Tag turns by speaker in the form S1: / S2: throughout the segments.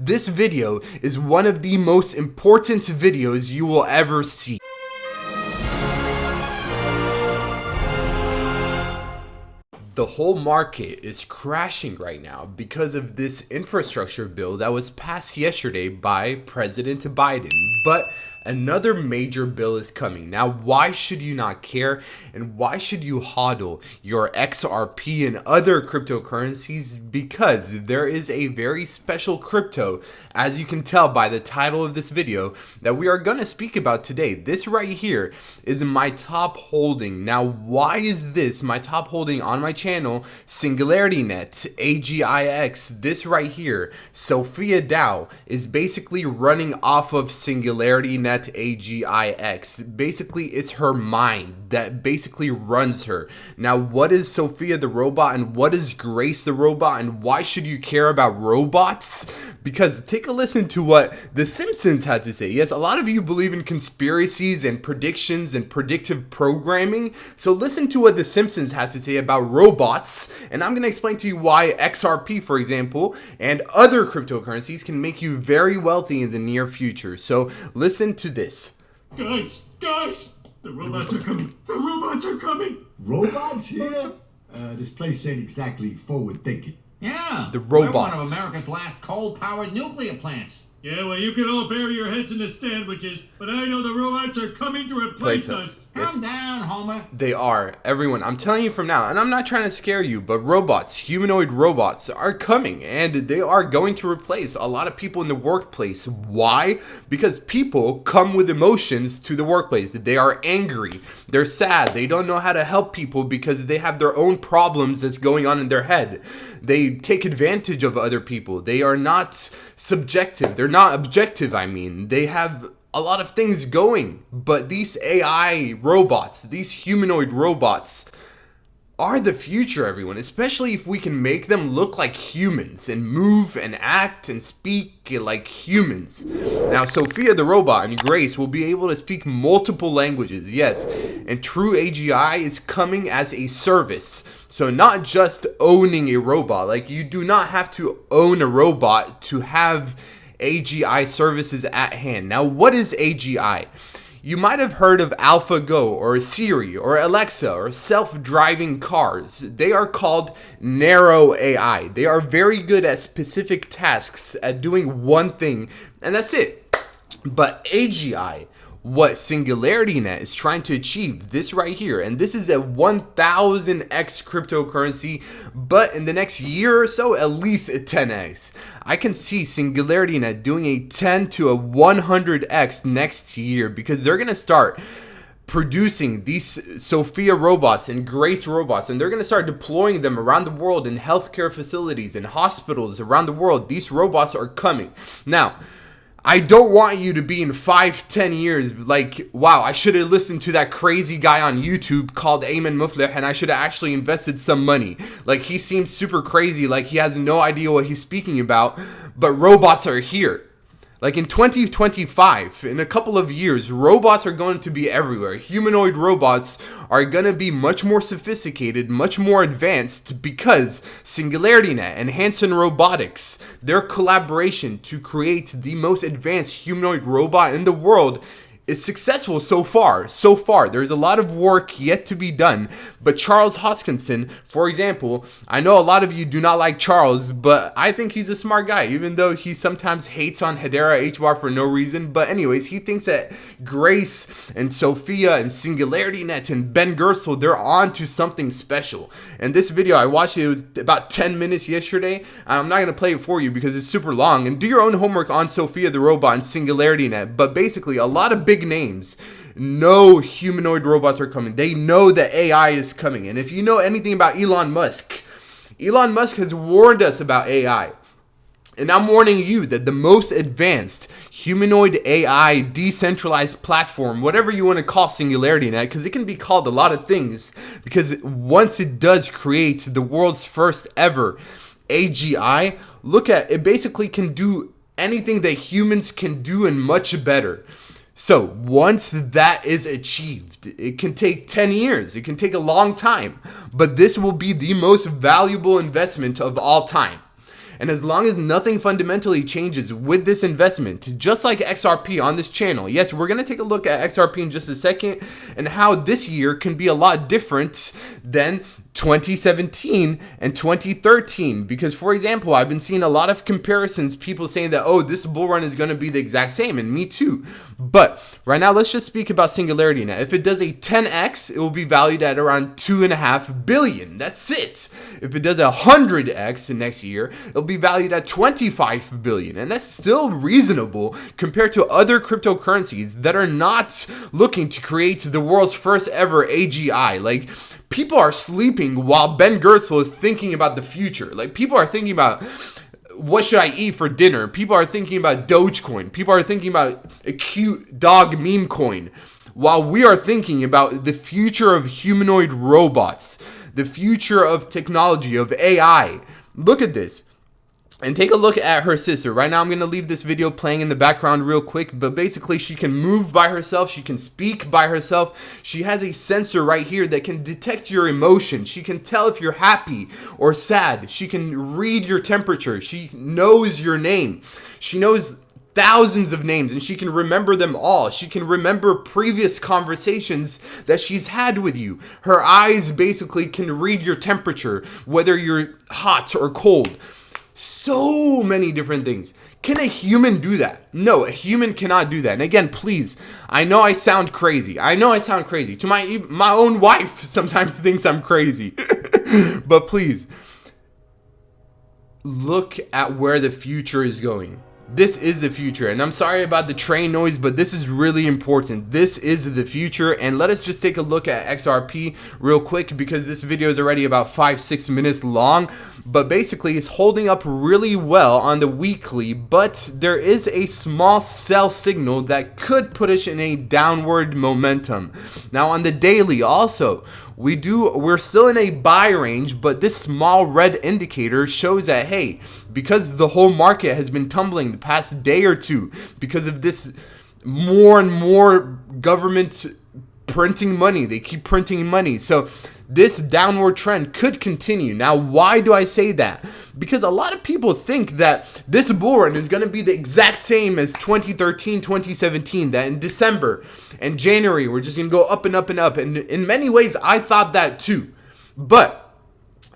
S1: this video is one of the most important videos you will ever see. The whole market is crashing right now because of this infrastructure bill that was passed yesterday by President Biden. But another major bill is coming. Now, why should you not care? And why should you hodl your XRP and other cryptocurrencies? Because there is a very special crypto, as you can tell by the title of this video, that we are going to speak about today. This right here is my top holding. Now, why is this my top holding on my channel? SingularityNet, AGIX, this right here, Sophia DAO, is basically running off of SingularityNet AGIX. Basically, it's her mind that basically runs her. Now, what is Sophia the robot and what is Grace the robot, and why should you care about robots? Because take a listen to what The Simpsons had to say. Yes, a lot of you believe in conspiracies and predictions and predictive programming. So listen to what The Simpsons had to say about robots, and I'm going to explain to you why XRP, for example, and other cryptocurrencies can make you very wealthy in the near future. So listen to this.
S2: Guys, the robots are coming. The robots are coming.
S3: Robots here? This place ain't exactly forward thinking.
S4: Yeah,
S1: the robots.
S4: We're one of America's last coal-powered nuclear plants.
S2: Yeah, well, you can all bury your heads in the sandwiches, but I know the robots are coming to replace us.
S4: Calm down, Homer.
S1: They are. Everyone, I'm telling you from now, and I'm not trying to scare you, but robots, humanoid robots are coming, and they are going to replace a lot of people in the workplace. Why? Because people come with emotions to the workplace. They are angry, they're sad, they don't know how to help people because they have their own problems that's going on in their head. They take advantage of other people. They are not subjective. They're not objective, I mean. They have a lot of things going, but these AI robots, these humanoid robots, are the future, everyone, especially if we can make them look like humans and move and act and speak like humans. Now, Sophia the robot and Grace will be able to speak multiple languages, yes, and true AGI is coming as a service. So not just owning a robot, like you do not have to own a robot to have AGI services at hand. Now, what is AGI? You might have heard of AlphaGo or Siri or Alexa or self-driving cars. They are called narrow AI. They are very good at specific tasks, at doing one thing, and that's it. But AGI, what SingularityNet is trying to achieve, this right here, and this is a 1000x cryptocurrency, but in the next year or so, at least a 10x. I can see SingularityNet doing a 10 to a 100x next year because they're going to start producing these Sophia robots and Grace robots, and they're going to start deploying them around the world in healthcare facilities and hospitals around the world. These robots are coming. Now, I don't want you to be in 5-10 years like, wow, I should have listened to that crazy guy on YouTube called Ayman Muflih, and I should have actually invested some money. Like, he seems super crazy, like he has no idea what he's speaking about, but robots are here. Like in 2025, in a couple of years, robots are going to be everywhere. Humanoid robots are going to be much more sophisticated, much more advanced, because SingularityNet and Hanson Robotics, their collaboration to create the most advanced humanoid robot in the world, is successful so far. There's a lot of work yet to be done, but Charles Hoskinson, for example, I know a lot of you do not like Charles, but I think he's a smart guy, even though he sometimes hates on Hedera HBAR for no reason. But anyways, he thinks that Grace and Sophia and SingularityNet and Ben Gersel, they're on to something special. And this video, I watched it was about 10 minutes yesterday. I'm not going to play it for you because it's super long, and do your own homework on Sophia the robot and SingularityNet. But basically, a lot of big names know humanoid robots are coming. They know that AI is coming. And if you know anything about Elon Musk has warned us about AI. And I'm warning you that the most advanced humanoid AI decentralized platform, whatever you want to call SingularityNet, because it can be called a lot of things, because once it does create the world's first ever AGI, look at it, basically can do anything that humans can do and much better. So once that is achieved, it can take 10 years. It can take a long time. But this will be the most valuable investment of all time. And as long as nothing fundamentally changes with this investment, just like XRP on this channel, yes, we're going to take a look at XRP in just a second and how this year can be a lot different than 2017 and 2013, because for example, I've been seeing a lot of comparisons, people saying that, oh, this bull run is going to be the exact same, and me too. But right now, let's just speak about Singularity now. If it does a 10x, it will be valued at around 2.5 billion. That's it. If it does a 100x next year, it'll be valued at 25 billion, and that's still reasonable compared to other cryptocurrencies that are not looking to create the world's first ever AGI. Like, people are sleeping while Ben Gersel is thinking about the future. Like, people are thinking about, what should I eat for dinner? People are thinking about Dogecoin. People are thinking about a cute dog meme coin, while we are thinking about the future of humanoid robots, the future of technology, of AI. Look at this. And take a look at her sister. Right now, I'm going to leave this video playing in the background real quick. But basically, she can move by herself. She can speak by herself. She has a sensor right here that can detect your emotion. She can tell if you're happy or sad. She can read your temperature. She knows your name. She knows thousands of names, and she can remember them all. She can remember previous conversations that she's had with you. Her eyes basically can read your temperature, whether you're hot or cold. So many different things. Can a human do that? No, a human cannot do that. And again, please, I know I sound crazy. To my own wife sometimes thinks I'm crazy. But please, look at where the future is going. This is the future, and I'm sorry about the train noise, but this is really important. This is the future, and let us just take a look at XRP real quick, because this video is already about 5-6 minutes long. But basically, it's holding up really well on the weekly, but there is a small sell signal that could put us in a downward momentum. Now on the daily also, we're still in a buy range, but this small red indicator shows that, hey, because the whole market has been tumbling the past day or two because of this more and more government printing money. They keep printing money. So this downward trend could continue. Now, why do I say that? Because a lot of people think that this bull run is going to be the exact same as 2013, 2017, that in December and January, we're just going to go up and up and up. And in many ways, I thought that too. But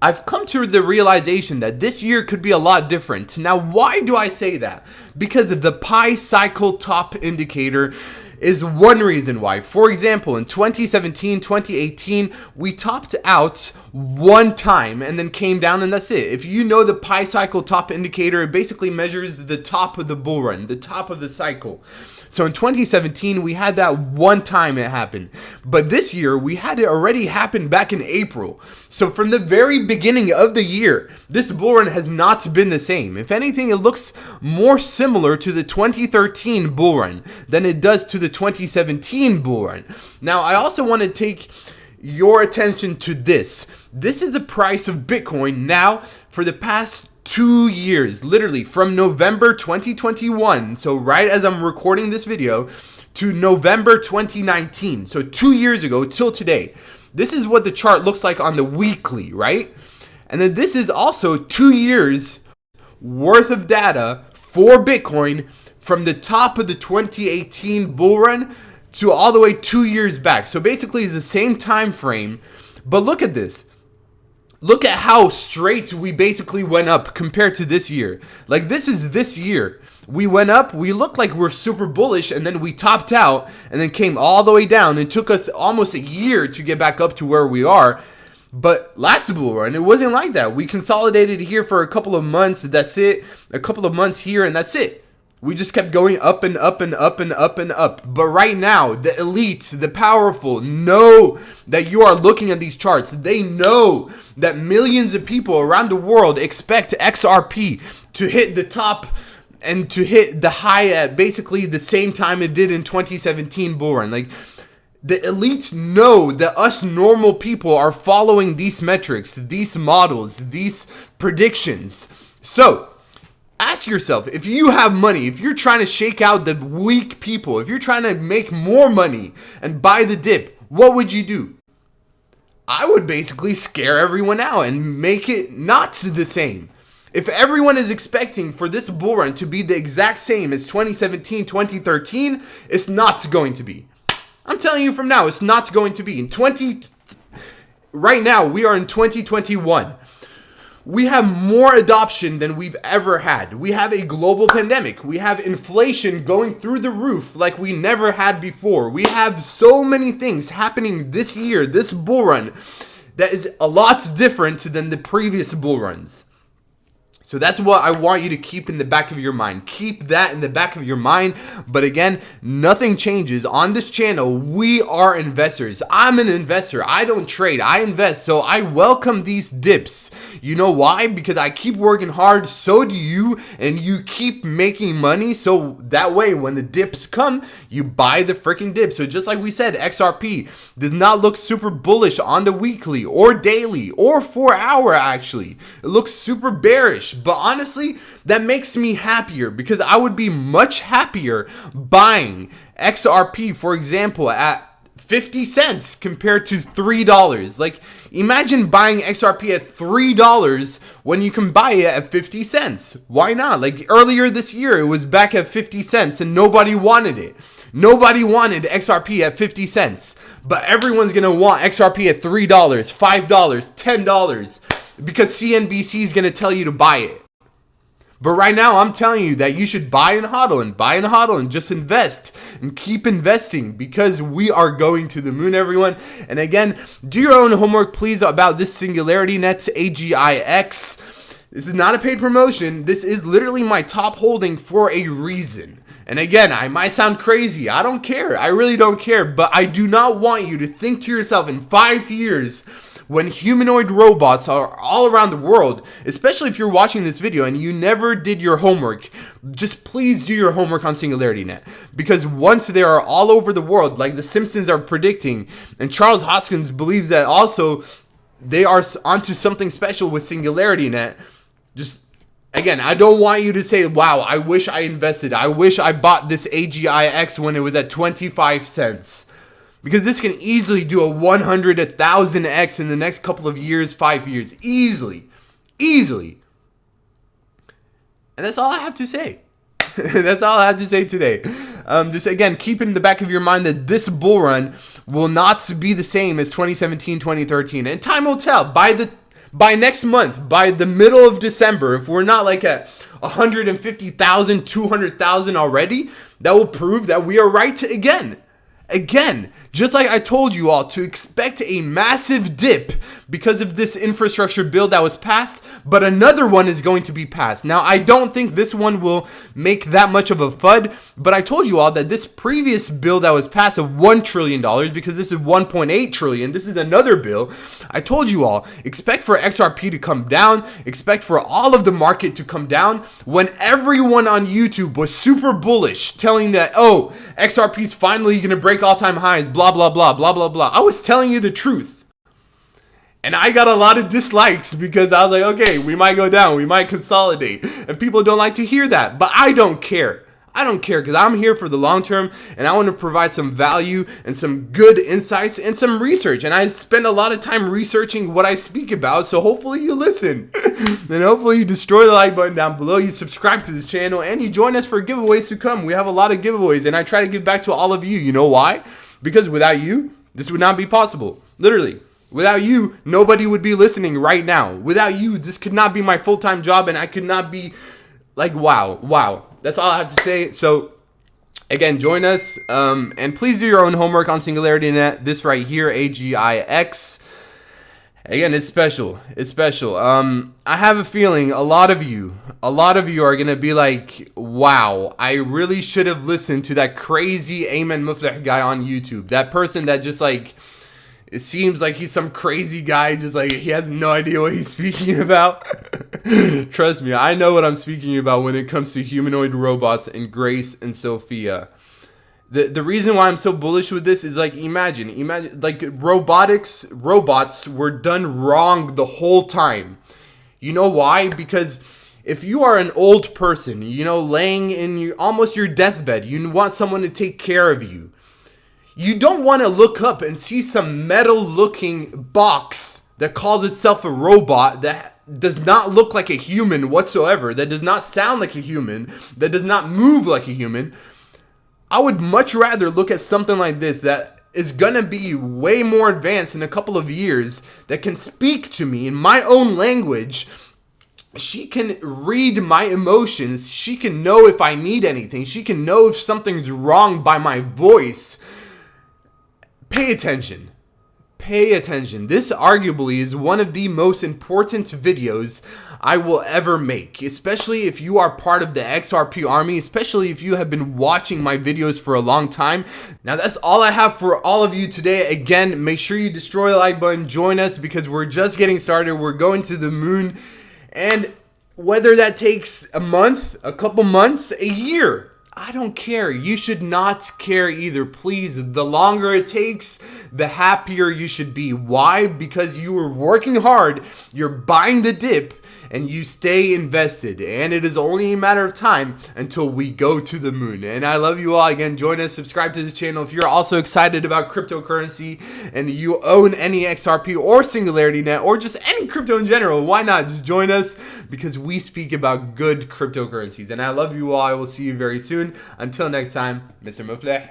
S1: I've come to the realization that this year could be a lot different. Now, why do I say that? Because the pi cycle top indicator is one reason why. For example, in 2017, 2018, we topped out one time and then came down, and that's it. If you know the pi cycle top indicator, it basically measures the top of the bull run, the top of the cycle. So in 2017, we had that one time it happened. But this year, we had it already happen back in April. So from the very beginning of the year, this bull run has not been the same. If anything, it looks more similar to the 2013 bull run than it does to the 2017 bull run. Now, I also want to take your attention to this. This is the price of Bitcoin now for the past 2 years, literally from November 2021, so right as I'm recording this video, to November 2019, so 2 years ago till today. This is what the chart looks like on the weekly, right? And then this is also 2 years worth of data for Bitcoin from the top of the 2018 bull run to all the way 2 years back. So basically it's the same time frame, but look at this. Look at how straight we basically went up compared to this year. Like, this is this year. We went up, we looked like we're super bullish, and then we topped out and then came all the way down. It took us almost a year to get back up to where we are. But last bull run, it wasn't like that. We consolidated here for a couple of months, that's it. A couple of months here, and that's it. We just kept going up and up and up and up and up. But right now, the elites, the powerful, know that you are looking at these charts. They know that millions of people around the world expect XRP to hit the top and to hit the high at basically the same time it did in 2017 bull run. Like, the elites know that us normal people are following these metrics, these models, these predictions. So ask yourself, if you have money, if you're trying to shake out the weak people, if you're trying to make more money and buy the dip, what would you do? I would basically scare everyone out and make it not the same. If everyone is expecting for this bull run to be the exact same as 2017, 2013, it's not going to be. I'm telling you from now, it's not going to be. Right now, we are in 2021. We have more adoption than we've ever had. We have a global pandemic. We have inflation going through the roof like we never had before. We have so many things happening this year, this bull run, that is a lot different than the previous bull runs. So that's what I want you to keep in the back of your mind. Keep that in the back of your mind. But again, nothing changes. On this channel, we are investors. I'm an investor. I don't trade. I invest. So I welcome these dips. You know why? Because I keep working hard. So do you. And you keep making money. So that way, when the dips come, you buy the freaking dip. So just like we said, XRP does not look super bullish on the weekly or daily or 4 hour actually. It looks super bearish. But honestly, that makes me happier because I would be much happier buying XRP, for example, at 50 cents compared to $3. Like, imagine buying XRP at $3 when you can buy it at 50 cents. Why not? Like, earlier this year, it was back at 50 cents and nobody wanted it. Nobody wanted XRP at 50 cents. But everyone's going to want XRP at $3, $5, $10. Because CNBC is going to tell you to buy it. But right now, I'm telling you that you should buy and hodl and just invest and keep investing because we are going to the moon, everyone. And again, do your own homework, please, about this Singularity Net AGIX. This is not a paid promotion. This is literally my top holding for a reason. And again, I might sound crazy. I don't care. I really don't care. But I do not want you to think to yourself in 5 years, when humanoid robots are all around the world, especially if you're watching this video and you never did your homework, just please do your homework on Singularity Net. Because once they are all over the world, like the Simpsons are predicting, and Charles Hoskins believes that also they are onto something special with Singularity Net, just again, I don't want you to say, wow, I wish I invested. I wish I bought this AGIX when it was at 25 cents. Because this can easily do a 100, 1,000x in the next couple of years, 5 years. Easily. Easily. And that's all I have to say. That's all I have to say today. Just again, keep in the back of your mind that this bull run will not be the same as 2017, 2013. And time will tell. By next month, by the middle of December, if we're not like at 150,000, 200,000 already, that will prove that we are right again. Again, just like I told you all to expect a massive dip because of this infrastructure bill that was passed, but another one is going to be passed. Now, I don't think this one will make that much of a FUD, but I told you all that this previous bill that was passed of $1 trillion, because this is 1.8 trillion, this is another bill. I told you all, expect for XRP to come down, expect for all of the market to come down when everyone on YouTube was super bullish, telling that, oh, XRP is finally going to break all-time highs, blah, blah, blah, blah, blah, blah. I was telling you the truth. And I got a lot of dislikes because I was like, okay, we might go down, we might consolidate. And people don't like to hear that. But I don't care. I don't care because I'm here for the long term and I want to provide some value and some good insights and some research. And I spend a lot of time researching what I speak about. So hopefully you listen. And hopefully you destroy the like button down below. You subscribe to this channel and you join us for giveaways to come. We have a lot of giveaways and I try to give back to all of you. You know why? Because without you, this would not be possible. Literally. Without you, nobody would be listening right now. Without you, this could not be my full-time job and I could not be like, wow. That's all I have to say. So, again, join us. And please do your own homework on Singularity Net. This right here, AGIX. Again, it's special. It's special. I have a feeling a lot of you are going to be like, wow, I really should have listened to that crazy Ayman Muflih guy on YouTube. That person that just like, it seems like he's some crazy guy, just like he has no idea what he's speaking about. Trust me, I know what I'm speaking about when it comes to humanoid robots and Grace and Sophia. The reason why I'm so bullish with this is like, imagine like robots were done wrong the whole time. You know why? Because if you are an old person, you know, laying in almost your deathbed, you want someone to take care of you. You don't want to look up and see some metal-looking box that calls itself a robot that does not look like a human whatsoever, that does not sound like a human, that does not move like a human, I would much rather look at something like this that is gonna be way more advanced in a couple of years, that can speak to me in my own language. She can read my emotions. She can know if I need anything. She can know if something's wrong by my voice. Pay attention. Pay attention. This arguably is one of the most important videos I will ever make, especially if you are part of the XRP army, especially if you have been watching my videos for a long time. Now that's all I have for all of you today. Again, make sure you destroy the like button, join us, because we're just getting started. We're going to the moon, and whether that takes a month, a couple months, a year, I don't care. You should not care either. Please, the longer it takes, the happier you should be. Why? Because you were working hard, you're buying the dip, and you stay invested. And it is only a matter of time until we go to the moon. And I love you all. Again, join us, subscribe to this channel. If you're also excited about cryptocurrency and you own any XRP or Singularity Net or just any crypto in general, why not just join us? Because we speak about good cryptocurrencies. And I love you all. I will see you very soon. Until next time, Mr. Mufleh.